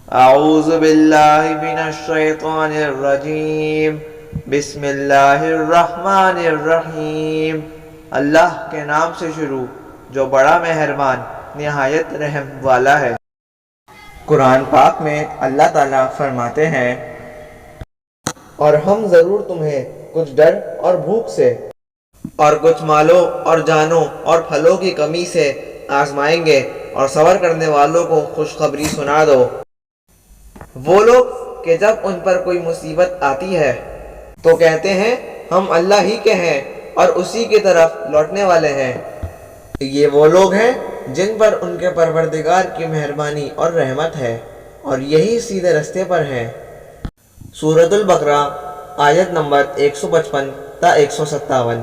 اعوذ باللہ من الشیطان الرجیم، بسم اللہ الرحمن الرحیم۔ اللہ کے نام سے شروع جو بڑا مہربان نہایت رحم والا ہے۔ قرآن پاک میں اللہ تعالیٰ فرماتے ہیں، اور ہم ضرور تمہیں کچھ ڈر اور بھوک سے اور کچھ مالوں اور جانوں اور پھلوں کی کمی سے آزمائیں گے، اور صبر کرنے والوں کو خوشخبری سنا دو۔ وہ لوگ کہ جب ان پر کوئی مصیبت آتی ہے تو کہتے ہیں ہم اللہ ہی کے ہیں اور اسی کی طرف لوٹنے والے ہیں۔ یہ وہ لوگ ہیں جن پر ان کے پروردگار کی مہربانی اور رحمت ہے، اور یہی سیدھے رستے پر ہیں۔ سورۃ البقرہ آیت نمبر 155 تا 157۔